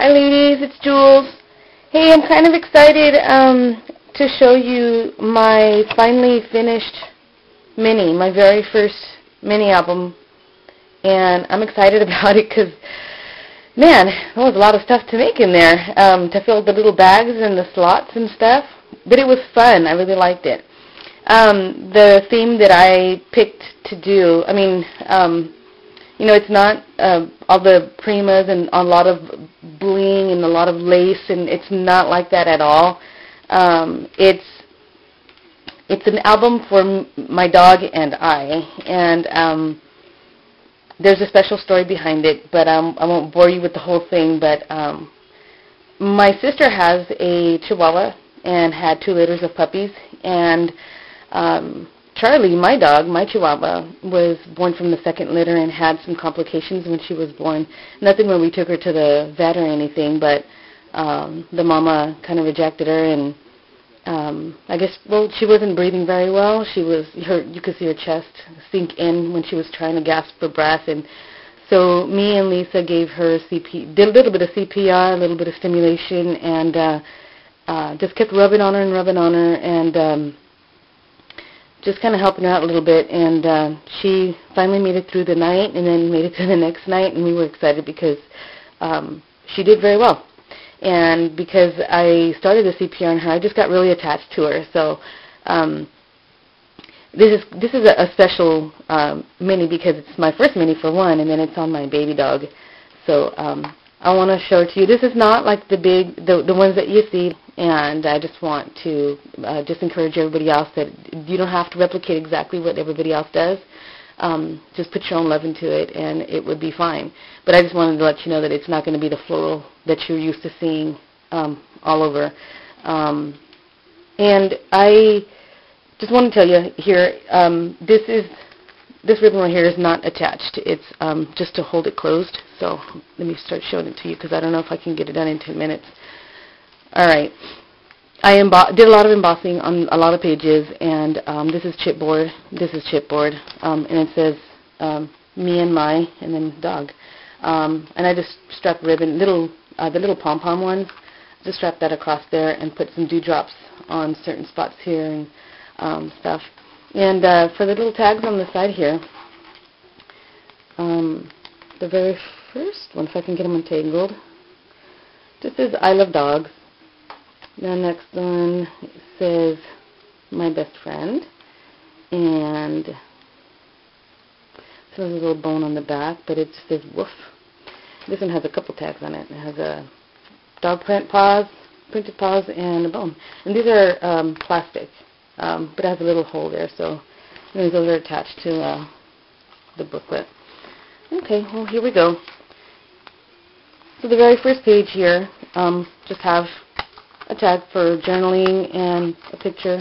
Hi ladies, it's Jules. Hey, I'm kind of excited to show you my finally finished my very first mini album. And I'm excited about it because, man, there was a lot of stuff to make in there, to fill the little bags and the slots and stuff. But it was fun. I really liked it. The theme that I picked to do, it's not all the primas and a lot of bling and a lot of lace, and it's not like that at all. It's an album for my dog and I, and there's a special story behind it, but I won't bore you with the whole thing. But my sister has a Chihuahua and had 2 litters of puppies, and Charlie, my dog, my Chihuahua, was born from the 2nd litter and had some complications when she was born. Nothing when we took her to the vet or anything, but the mama kind of rejected her, and she wasn't breathing very well. You could see her chest sink in when she was trying to gasp for breath, and so me and Lisa gave her did a little bit of CPR, a little bit of stimulation, and just kept rubbing on her, and just kind of helping her out a little bit, and she finally made it through the night, and then made it to the next night, and we were excited because she did very well. And because I started the CPR on her, I just got really attached to her. So this is a special mini because it's my first mini for one, and then it's on my baby dog. So I want to show it to you. This is not like the ones that you see, and I just want to just encourage everybody else that you don't have to replicate exactly what everybody else does. Just put your own love into it, and it would be fine. But I just wanted to let you know that it's not going to be the floral that you're used to seeing all over. And I just want to tell you here, this ribbon right here is not attached. It's just to hold it closed. So let me start showing it to you because I don't know if I can get it done in 2 minutes. All right. I did a lot of embossing on a lot of pages, and this is chipboard. And it says me and my, and then dog. And I just strapped ribbon, the little pom-pom ones, just strapped that across there and put some dewdrops on certain spots here and stuff. And for the little tags on the side here, the very first one, if I can get them entangled, this is I love dogs. The next one says my best friend, and so there's a little bone on the back, but it says woof. This one has a couple tags on it. It has a dog printed paws, and a bone. And these are plastic, but it has a little hole there, so those are attached to the booklet. Okay, well, here we go. So the very first page here just have a tag for journaling and a picture,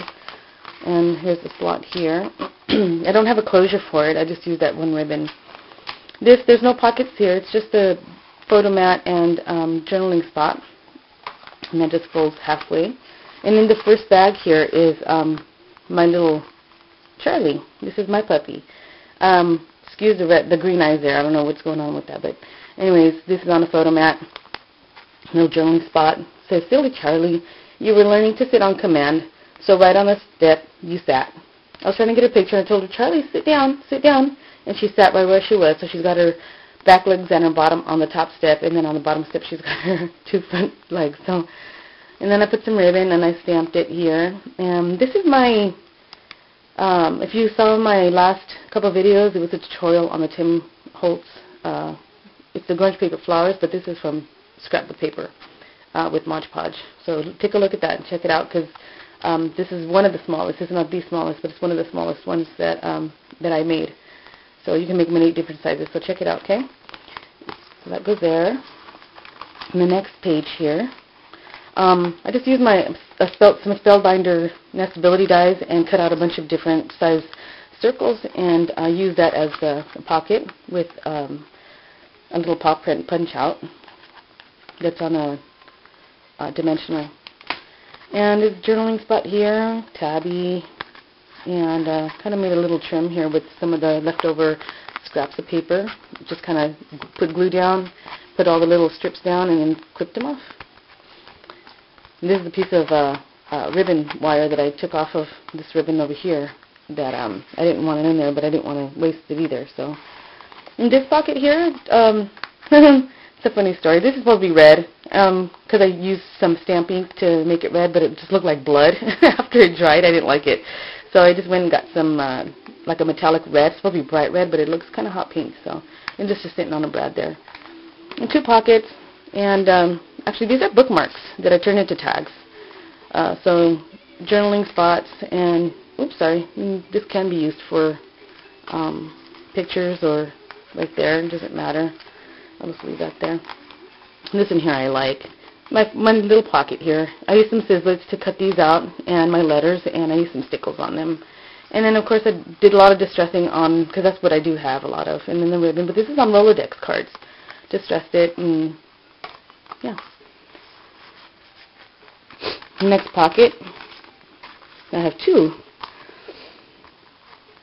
and here's the slot here. I don't have a closure for it. I just use that one ribbon. There's no pockets here. It's just a photo mat and journaling spot, and that just folds halfway. And in the first bag here is my little Charlie. This is my puppy. Excuse the green eyes there. I don't know what's going on with that, but anyways, this is on a photo mat. No journaling spot. Says, silly Charlie, you were learning to sit on command, so right on the step, you sat. I was trying to get a picture, and I told her, Charlie, sit down, and she sat right where she was, so she's got her back legs and her bottom on the top step, and then on the bottom step she's got her 2 front legs. So, and then I put some ribbon, and I stamped it here. And this is my, if you saw my last couple of videos, it was a tutorial on the Tim Holtz, it's the grunge paper flowers, but this is from scrapbook paper. With Mod Podge. So take a look at that and check it out, because this is one of the smallest. This is not the smallest, but it's one of the smallest ones that I made. So you can make them in 8 different sizes. So check it out, okay? So that goes there. On the next page here, I just used some Spellbinder Nestability dies and cut out a bunch of different size circles, and I used that as a pocket with a little paw print punch out that's on a dimensional. And there's a journaling spot here, tabby, and kind of made a little trim here with some of the leftover scraps of paper. Just kind of put glue down, put all the little strips down, and then clipped them off. And this is a piece of ribbon wire that I took off of this ribbon over here that I didn't want it in there, but I didn't want to waste it either. So in this pocket here, it's a funny story. This is supposed to be red because I used some stamp ink to make it red, but it just looked like blood after it dried. I didn't like it. So I just went and got some, like a metallic red. It's supposed to be bright red, but it looks kind of hot pink. So I'm just sitting on a brad there. And 2 pockets. And actually, these are bookmarks that I turned into tags. So journaling spots and, oops, sorry, this can be used for pictures or right there. It doesn't matter. I'll just leave that there. This in here I like. My little pocket here. I used some Sizzlets to cut these out and my letters, and I used some stickles on them. And then, of course, I did a lot of distressing on, because that's what I do have a lot of, and then the ribbon. But this is on Rolodex cards. Distressed it, and yeah. Next pocket, I have 2.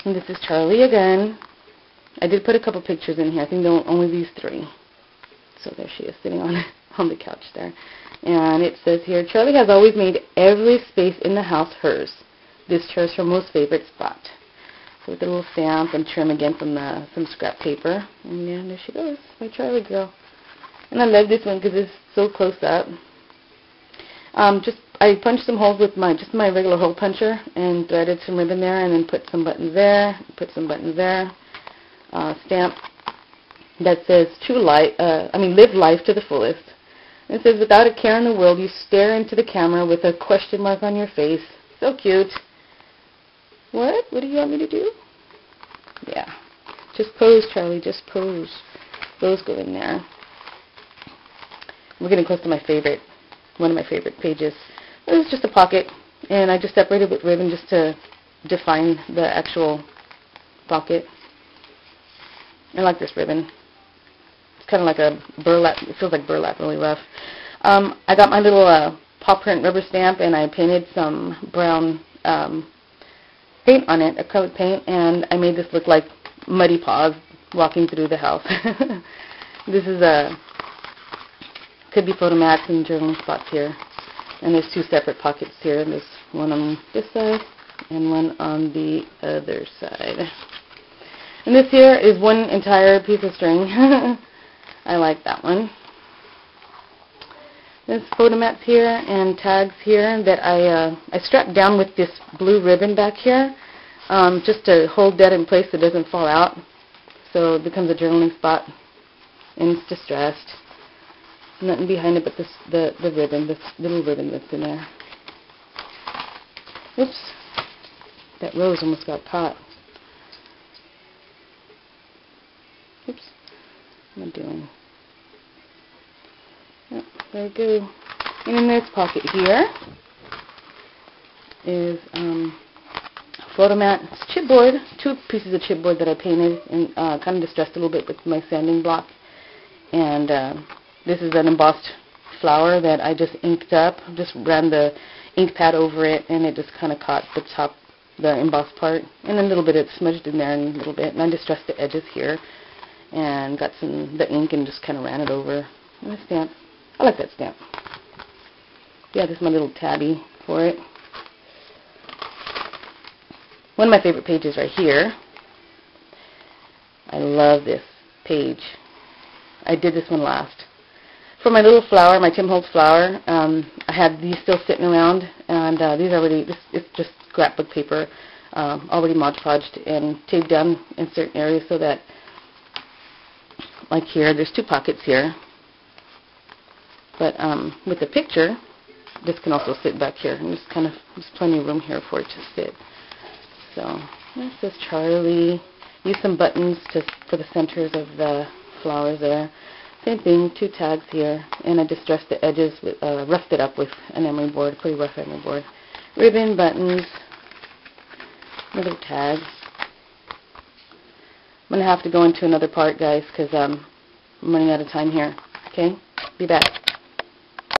And this is Charlie again. I did put a couple pictures in here. I think there were only these 3. So there she is sitting on the couch there. And it says here, Charlie has always made every space in the house hers. This chair is her most favorite spot. So with a little stamp and trim again from some scrap paper. And yeah, there she goes, my Charlie girl. And I love this one because it's so close up. I punched some holes with my regular hole puncher and threaded some ribbon there, and then put some buttons there, put some buttons there. Stamp that says live life to the fullest. And it says, without a care in the world, you stare into the camera with a question mark on your face. So cute. What? What do you want me to do? Yeah. Just pose, Charlie. Just pose. Those go in there. We're getting close to one of my favorite pages. This is just a pocket, and I just separated with ribbon just to define the actual pocket. I like this ribbon. It's kind of like a burlap. It feels like burlap, really rough. I got my little paw print rubber stamp, and I painted some brown paint on it, acrylic paint, and I made this look like muddy paws walking through the house. This is could be photo mats and journaling spots here. And there's 2 separate pockets here. There's one on this side and one on the other side. And this here is one entire piece of string. I like that one. There's photo mats here and tags here that I strapped down with this blue ribbon back here just to hold that in place so it doesn't fall out. So it becomes a journaling spot, and it's distressed. Nothing behind it but the ribbon, this little ribbon that's in there. Oops. That rose almost got caught. Oops. What am I doing? Yep, there we go. And in this pocket here is photo mat. It's chipboard. 2 pieces of chipboard that I painted and kind of distressed a little bit with my sanding block. And this is an embossed flower that I just inked up. Just ran the ink pad over it, and it just kind of caught the top, the embossed part, and a little bit of smudged in there, and a little bit. And I distressed the edges here, and got the ink and just kind of ran it over. And a stamp. I like that stamp. Yeah, this is my little tabby for it. One of my favorite pages right here. I love this page. I did this one last. For my little flower, my Tim Holtz flower, I had these still sitting around, and these already, it's just scrapbook paper, already Mod Podged and taped down in certain areas so that, like here, there's 2 pockets here. But with the picture, this can also sit back here, and there's plenty of room here for it to sit. So this is Charlie. Use some buttons for the centers of the flowers there. Same thing, 2 tags here, and I distressed the edges, with, roughed it up with an emery board, pretty rough emery board. Ribbon, buttons, another tag. I'm going to have to go into another part, guys, because I'm running out of time here. Okay? Be back.